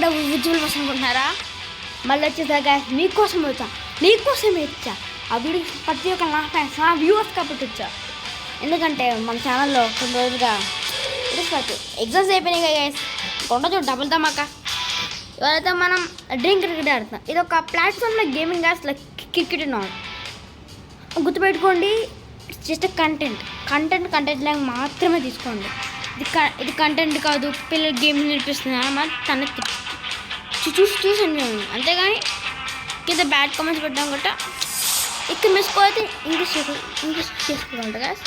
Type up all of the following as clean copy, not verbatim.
మళ్ళీ ఉజ్వల్ బస్ అనుకుంటున్నారా? మళ్ళీ వచ్చేసాక మీకోసమే వచ్చా ఆ వీడియో ప్రతి ఒక్క నా ఫ్యాన్స్ నా వ్యూవర్స్ కాబట్టి వచ్చా. ఎందుకంటే మన ఛానల్లో కొన్ని రోజులుగా ఎగ్జామ్స్ అయిపోయినాయి గైస్. కొండ డబుల్ ధమాకా. ఇవాళైతే మనం డ్రీమ్ క్రికెట్ ఆడుతున్నాం. ఇది ఒక ప్లాట్ఫామ్లో gaming apps like cricket not. గుర్తుపెట్టుకోండి, జస్ట్ కంటెంట్ లాగా మాత్రమే తీసుకోండి. ఇది కంటెంట్ కాదు, పిల్లలు గేమ్ నేర్పిస్తున్నారు మరి తన చూసి అంతేగాని కింద బ్యాడ్ కామెంట్స్ పెట్టాం గట్ట ఇక్కడ మిస్కోతే ఇంగ్లీష్ చేసుకోగలరు గ్యాస్.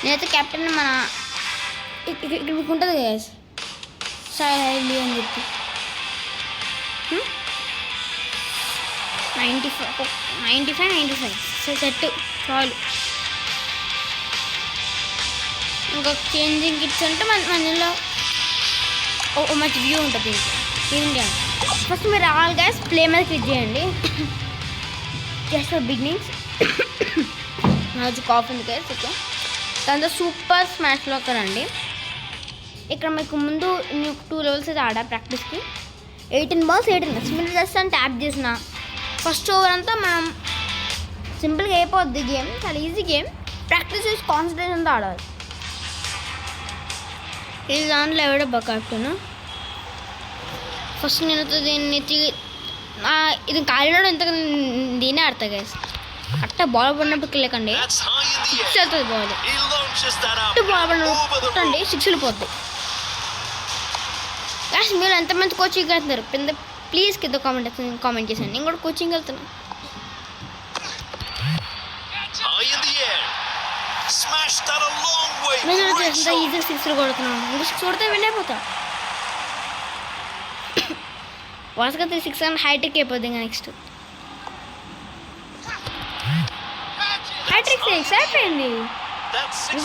నేనైతే కెప్టెన్ మన ఇక్కడ మీకు ఉంటుంది గ్యాస్ సాయి అని చెప్పి 95 సెట్ చాలు. ఇంకా చేంజింగ్ కిట్స్ అంటే మనలో మంచి వ్యూ ఉంటుంది. ఇంకా ఫస్ట్ మీరు రావాలి గ్యాస్, ప్లే మీద క్లిక్ చేయండి. జస్ట్ ఫర్ బిగినింగ్స్ రోజు కాఫ్ ఉంది గ్యాస్. ఓకే, దాంతో సూపర్ స్మాష్లోకి రండి. ఇక్కడ మీకు ముందు 2 లెవెల్స్ అయితే ఆడా ప్రాక్టీస్కి. 18 balls మీరు జస్ట్ అని ట్యాప్ చేసిన ఫస్ట్ ఓవర్ అంతా మనం సింపుల్గా అయిపోద్ది. గేమ్ చాలా ఈజీ గేమ్. ప్రాక్టీస్ చేసి కాన్సన్ట్రేషన్తో ఆడాలి. ఇది దాంట్లో ఎవడో బకాప్టను ఫస్ట్ నేనైతే దీన్ని ఇది కాలినాడు ఎంత దీనే ఆడతా గైస్. అట్ట బాల్ పడినప్పుడు కిల్లకండి 6 వెళ్తుంది. బాల్ పడినప్పుడు 6 వెళ్ళిపోద్ది. గ్యాస్ మీరు ఎంతమంది కోచింగ్ వెళ్తున్నారు ప్లీజ్ కింద కామెంట్ చేశాను. నేను కూడా కోచింగ్ వెళ్తున్నా. ఈజీ 6 కొడుతున్నాను. ఇంకా 6 కొడితే వెళ్ళిపోతా. వాసుగా 6 అని హైటెక్ అయిపోద్ది. ఇంకా నెక్స్ట్ హ్యాట్రిక్ 6 అయిపోయింది.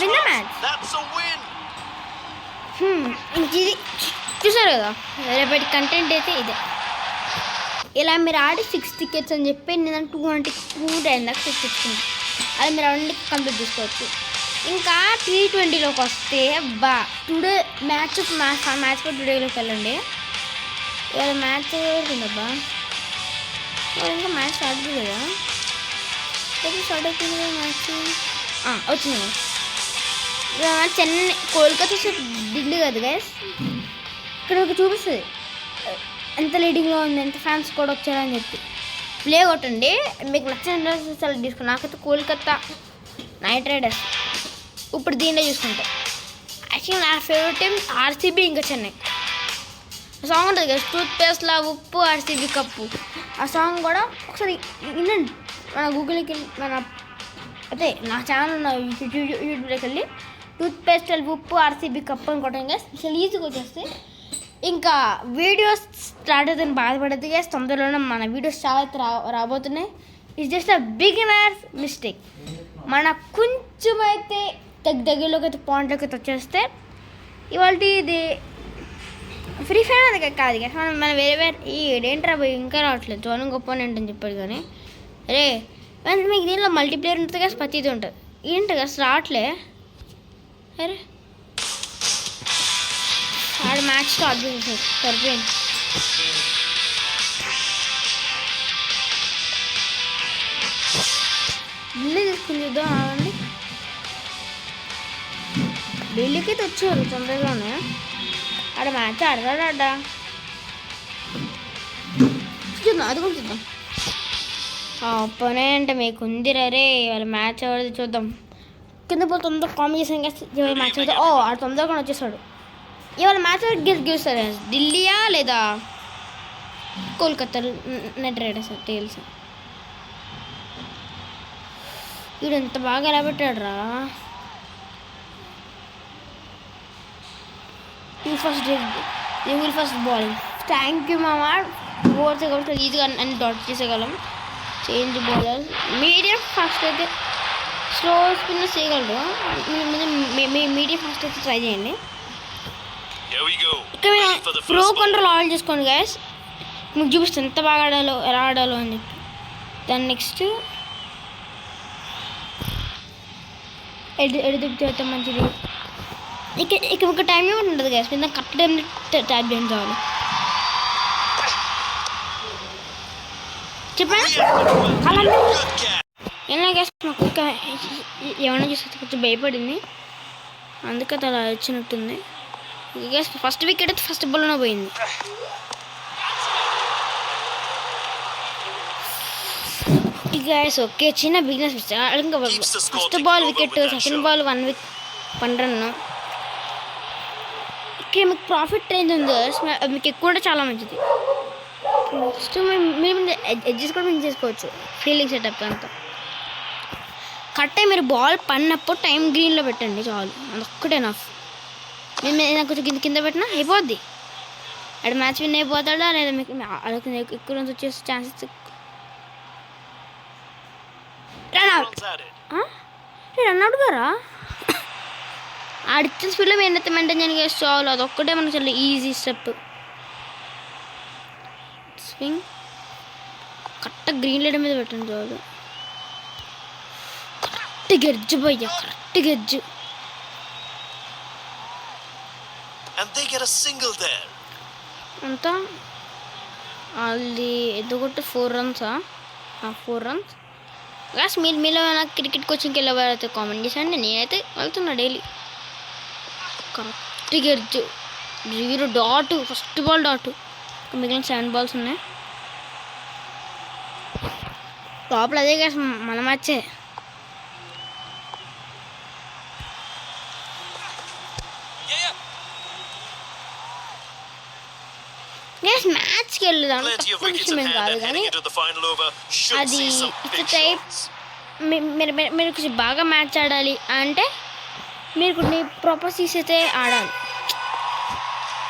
Win the match. ఇది చూసారు కదా, రేపటి కంటెంట్ అయితే ఇదే. ఇలా మీరు ఆడి 6 tickets అని చెప్పి నేను 210 దాకా తెచ్చుకుంటాను. అది మీరు అవన్నీ కంప్లీట్ చేసుకోవచ్చు. ఇంకా T20లోకి వస్తే టుడే మ్యాచ్ కూడా టుడేలోకి వెళ్ళండి. ఇవాళ మ్యాచ్ ఉందబ్బా. ఇంకా మ్యాచ్ స్టార్ట్ అవుతుంది కదా, స్టార్ట్ అవుతుంది కదా మ్యాచ్. వచ్చింది చెన్నై కోల్కతా ఢిల్లీ కదా గైస్. ఇక్కడ ఒక చూపిస్తుంది ఎంత లీడింగ్లో ఉంది, ఎంత ఫ్యాన్స్ కూడా వచ్చారని చెప్పి. ప్లే కొట్టండి, మీకు నచ్చిన సెలెక్ట్ తీసుకుని. నాకైతే కోల్కతా నైట్ రైడర్స్ ఇప్పుడు దీనిలో చూసుకుంటే. యాక్చువల్లీ నా ఫేవరెట్ టీమ్ ఆర్సీబీ ఇంకా చెన్నై. సాంగ్ ఉంటుంది కదా, టూత్ పేస్ట్లా ఉప్పు ఆర్సీబీ కప్పు. ఆ సాంగ్ కూడా ఒకసారి వినండి. మన గూగుల్కి అదే నా ఛానల్ ఉన్న యూట్యూబ్లోకి వెళ్ళి టూత్ పేస్ట్ ఉప్పు ఆర్సీబీ కప్పు అని కొట్టండి గైస్. అసలు ఈజీగా వచ్చేస్తే ఇంకా వీడియోస్ స్టార్ట్ అవుతుంది. బాధపడద్దు గైస్, తొందరలోనే మన వీడియోస్ చాలా రాబోతున్నాయి. It's just a beginners mistake. మన కొంచెం అయితే దగ్గరలోకి అయితే పాయింట్లోకి అయితే వచ్చేస్తే ఇవాళ ఇది ఫ్రీ ఫైర్ అది కాదు కదా. మనం వేరే ఏంట్రా పోయి ఇంకా రావట్లేదు. జోనింగ్ ఒపోనెంట్ అని చెప్పాడు కానీ అరే మీకు దీనిలో మల్టీప్లేయర్ ఉంటుంది కదా, ప్రతిది ఉంటుంది. ఏంటి కదా రావట్లే. అరే ఆడ మ్యాచ్ స్టార్ట్ చేసేసారు, సరిపోయింది. ఢిల్లీ తీసుకుని చూద్దాం ఆగండి. ఢిల్లీకి అయితే వచ్చారు తొందరగానే. ఆడ మ్యాచ్ ఆడతాడా చూద్దాం, అది కూడా చూద్దాం. ఒపోనెంట్ మీకు ఉంది రే. వాళ్ళ మ్యాచ్ ఎవరిది చూద్దాం. కింద పోతే తొందరగా కామెంట్ చేసాను కదా మ్యాచ్ అవుతా. ఆడ తొందరగా వచ్చేసాడు. ఇవాళ మ్యాచ్ గెలుస్తారు ఢిల్లీయా లేదా కోల్కతా నైట్ రైడర్స్ తెలుసు. వీడు ఎంత బాగా ఎలా పెట్టాడు రా. First bowling. థ్యాంక్ యూ మామా. ఓవర్స్ కాబట్టి ఈజీగా అన్ని డాట్ చేసేయగలం. చేంజ్ బౌలర్ మీడియం ఫాస్ట్ అయితే స్లో స్పిన్ చేయగలరు. మీడియం ఫాస్ట్ అయితే ట్రై చేయండి. ఇక్కడ ప్రో కంట్రోల్ ఆల్ చేసుకోండి గైస్. మీకు చూపిస్తాను ఎంత బాగా ఆడాలో ఎలా ఆడాలో అని చెప్పి. దాని నెక్స్ట్ ఎడితే మంచిది. ఇక్కడ ఒక టైం ఉంటుంది గైస్. మీద కరెక్ట్ టైం ట్యాప్ చేయండి చాలు. చెప్పాను అలా ఎలా గ్యాస్ మాకు ఏమైనా చూస్తే కొంచెం భయపడింది, అందుకే అలా వచ్చినట్టుంది. గ్యాస్ ఫస్ట్ వికెట్ అయితే ఫస్ట్ బాల్లోనే పోయింది. గ్యాస్ ఓకే, చిన్న బిజినెస్ ఇంకా first ball wicket, second ball 1 wicket 1 run. Okay, మీకు ప్రాఫిట్ రేంజ్ ఉంది మీకు ఎక్కువ ఉంటే చాలా మంచిది. నెక్స్ట్ మీరు అడ్జస్ట్ కూడా మీరు చేసుకోవచ్చు ఫీల్డింగ్ సెటప్ అంతా. కరెక్టే మీరు బాల్ పడినప్పుడు టైం గ్రీన్లో పెట్టండి చాలు, అదొక్కటే నఫ్. నేను కొంచెం కింద పెట్టినా అయిపోద్ది. అక్కడ మ్యాచ్ విన్ అయిపోతాడా లేదా మీకు ఎక్కువ రన్స్ వచ్చేసి ఛాన్సెస్. రన్ అవుట్ గారా ఆడిచ్చిన స్పీడ్లో ఏంటైతే మెయింటైన్ చేయడానికి చాలు, అదొక్కటే మనకు చాలా easy step. Swing correct green light మీద పెట్టండి చాలు. కరెక్ట్ గెడ్జు పోయ్యా, కరెక్ట్ గెడ్జు. అంతా అది ఎదుగొట్టి 4 runs. 4 runs. గ్యాస్ మీలో నాకు క్రికెట్ కోచింగ్కి వెళ్ళేవారైతే కామెంట్ చేసండి, నేనైతే వెళ్తున్నా డైలీ. కరెక్ట్ గెడ్జు 0 డాట్, ఫస్ట్ బాల్ డాట్. మిగిలిన 7 balls ఉన్నాయి. టాప్లో అదే గ్యాస్ మన మ్యాచే. గ్యాస్ మ్యాచ్కి వెళ్దాం తక్కువ విషయం ఏం కాదు, కానీ అది ఇట్స్ టైప్. మీరు కొంచెం బాగా మ్యాచ్ ఆడాలి అంటే మీరు కొన్ని ప్రాపర్టీస్ అయితే ఆడాలి.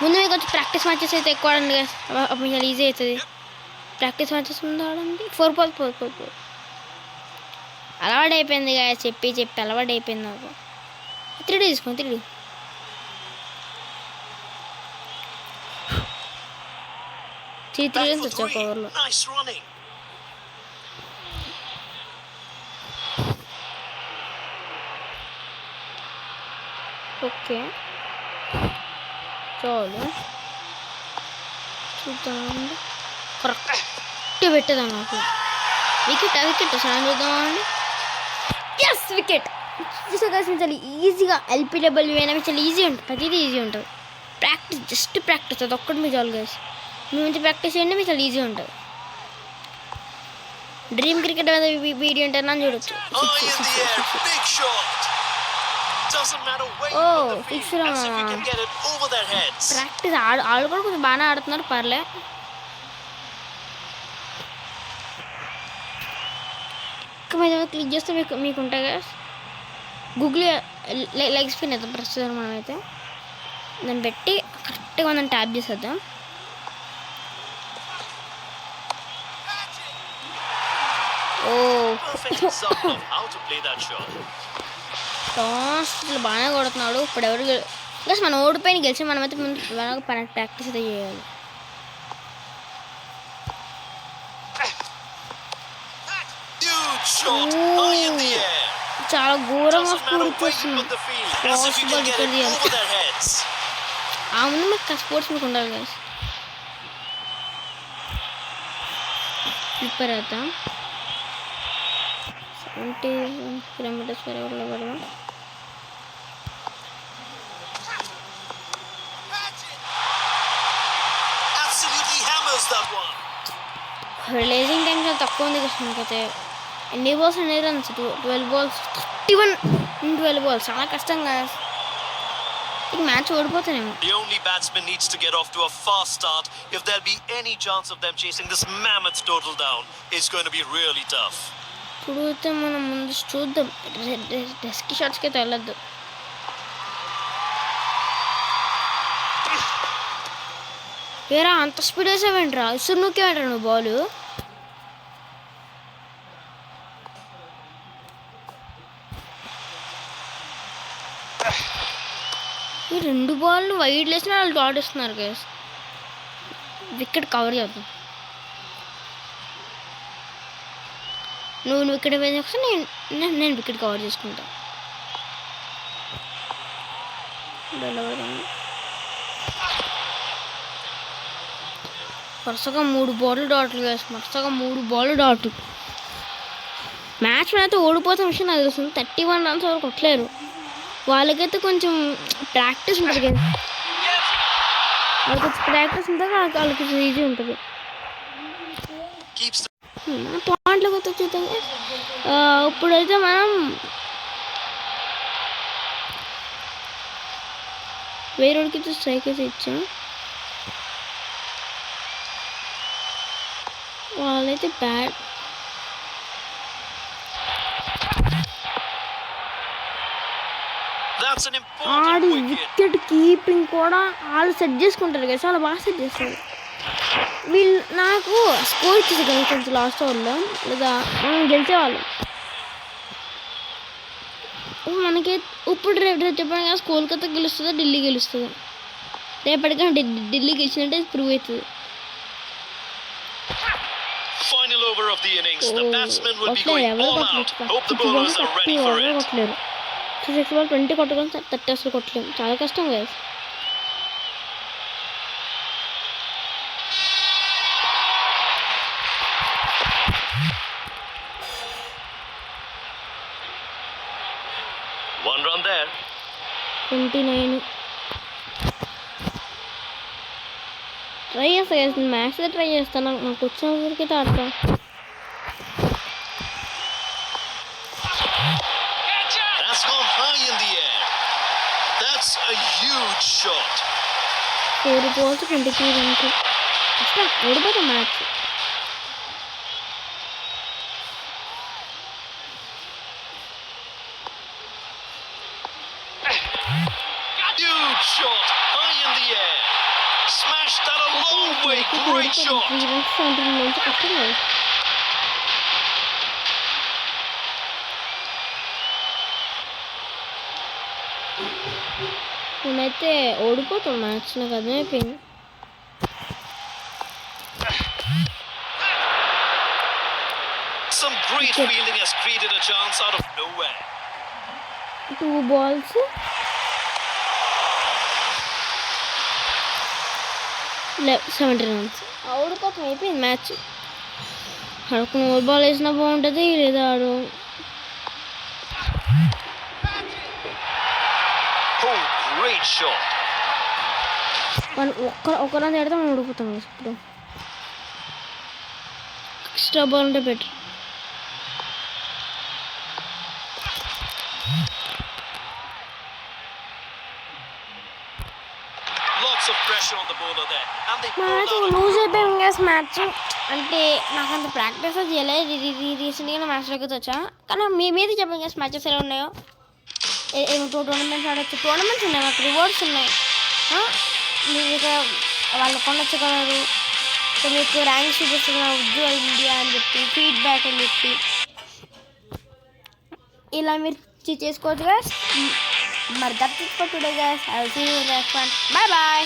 ముందు మీకు కొంచెం ప్రాక్టీస్ మ్యాచెస్ అయితే ఎక్కువ ఆడండి కదా, మీకు ఈజీ అవుతుంది. ప్రాక్టీస్ మ్యాచెస్ ముందు ఆడండి. 4 balls 4 అలవాటు అయిపోయింది కదా, చెప్పి అలవాటు అయిపోయింది నాకు. 3D తీసుకోండి, 3D. వచ్చా ఓవర్లో. ఓకే చాలు చూద్దామండి. కరెక్ట్ పెట్టదా నాకు వికెట్ సాయం చూద్దామండి. Yes wicket. చూసాక చాలా ఈజీగా ఎల్పీడబ్ల్యూ అయినా చాలా ఈజీ ఉంటుంది, ప్రతిదీ ఈజీ ఉంటుంది. ప్రాక్టీస్, జస్ట్ ప్రాక్టీస్, అది ఒక్కటి మీకు చాలు గైస్. మీ మంచి ప్రాక్టీస్ చేయండి, మీకు చాలా ఈజీ ఉంటుంది. డ్రీమ్ క్రికెట్ మీద వీడియో ఉంటుందని అని చూడొచ్చు. ఓ 6 ప్రాక్టీస్ ఆడు కూడా కొంచెం బాగానే ఆడుతున్నారు, పర్లే. క్లిక్ చేస్తే మీకు ఉంటాయి కదా గూగుల్ లెగ్ స్పిన్ అయితే ప్రస్తుతం మనమైతే దాన్ని పెట్టి కరెక్ట్గా మనం ట్యాప్ చేసేద్దాం. ఓ అసలు బాగానే కొడుతున్నాడు. ఇప్పుడు ఎవరు ప్లస్ మనం ఓడిపోయిన గెలిచి మనమైతే ముందు బాగా ప్రాక్టీస్ అయితే చేయాలి. చాలా ఘోరంగా స్పీడ్ చేస్తున్నాం. ఆ ముందు మీకు స్పోర్ట్స్ మీకు ఉండాలి కదా. ప్రిపేర్ అవుతాం 70 kilometers per hour పెడదాం. రిలీజింగ్ టైం చాలా తక్కువ ఉంది కదా మనకైతే. ఎన్ని బాల్స్ అనేది రన్స్ 12 balls 31 in 12 balls చాలా కష్టంగా ఈ match ఓడిపోతానేమో. The only batsman needs to get off to a fast start if there'll be any chance of them chasing this mammoth total down. It's going to be really tough. ఇప్పుడు మనం ముందు చూద్దాం, rescue షాట్స్కి అయితే వెళ్ళొద్దు. వేరా అంత speed వేసావేంట్రా, ఇసురు నూకేవేంట్రా నువ్వు ball. ఈ 2 balls వైడ్ వేసిన వాళ్ళు డాట్ ఇస్తున్నారు కదా. వికెట్ కవర్ చేద్దాం. నువ్వు వికెట్ వేసి నేను వికెట్ కవర్ చేసుకుంటా. వరుసగా 3 బాల్ డాట్లు వేసి వరుసగా 3 బాల్ డాట్లు. మ్యాచ్ అయితే ఓడిపోతే విషయం నాకు తెలుస్తుంది. 31 రన్స్ వరకు కొట్టలేరు. వాళ్ళకైతే కొంచెం ప్రాక్టీస్ ఉంటుంది కదా, వాళ్ళకి ప్రాక్టీస్ ఉంటుంది, వాళ్ళకి ఈజీ ఉంటుంది. Keeps the పాయింట్లకు వస్తే చూద్దాం. ఇప్పుడైతే మనం వేరేకి స్ట్రైక్ అయితే ఇచ్చాం. వాళ్ళైతే బ్యాట్ That's an ఆడు important wicket. వికెట్ కీపింగ్ కూడా వాళ్ళు సెట్ చేసుకుంటారు కదా, చాలా బాగా సెట్ చేస్తారు వీళ్ళు. నాకు స్కోర్ ఇచ్చేది కదా కొంచెం లాస్ట్ ఓవర్లో, లేదా మనం గెలిచేవాళ్ళం. మనకి ఇప్పుడు రేపు చెప్పాను కదా, కోల్కతా గెలుస్తుందా ఢిల్లీ గెలుస్తుందా. రేపటికన్నా ఢిల్లీ గెలిచినట్టే ప్రూవ్ అవుతుంది. Final over of the innings. The batsmen will be going all out. Hope the bowlers are ready for it. కొట్టలేరు. 6 ball 20 కొట్టగలం, 30 అసలు కొట్టలేము. చాలా కష్టం కదా. One run there. 29 ట్రై చేస్తా, మ్యాథ్స్ ట్రై చేస్తాను. నాకు వచ్చిన ఊరికైతే ఆడతా. That's gone high in the air. That's a huge shot. 4 balls 23 runs. కష్టం, ఓడిపోతాం match. Huge shot. High in the air. Smashed that a long way. Great shot. 3 runs 17 runs కష్టం కదా. నేనైతే ఓడిపోతాం match, నాకు అర్థమైపోయింది. Some great fielding has created a chance out of nowhere. 2 balls 70 runs. ఓడిపోతాం, అయిపోయింది match. ఆడకు 3 ball వేసినా బాగుంటుంది, లేదా ఆడు Oh, great shot. ఒక రన్ తేడితే మనం ఓడిపోతాం. ఇప్పుడు ఎక్స్ట్రా బాల్ ఉంటే better. Lots of pressure on the bowler there. And they pulled match out a loose good అయిపోయాం one. కదా మ్యాచ్. అంటే నాకు అంత ప్రాక్టీస్ చేయలేదు, రీసెంట్గా మ్యాచ్లోకి వచ్చా. కానీ మీ మీద చెప్పాను కదా మ్యాచెస్ ఎలా ఉన్నాయో. టోర్నమెంట్స్ ఆడచ్చు, టోర్నమెంట్స్ ఉన్నాయి, మాకు రివార్డ్స్ ఉన్నాయి. మీరు ఇక వాళ్ళు కొనొచ్చగలరు. సో మీకు ర్యాంక్ చూపిస్తున్న ఉజ్వల్ ఇండియా అని చెప్పి, ఫీడ్బ్యాక్ అని చెప్పి ఇలా మీరు చేసుకోవచ్చు కదా. మరి that is for today guys. I will see you next one. Bye bye.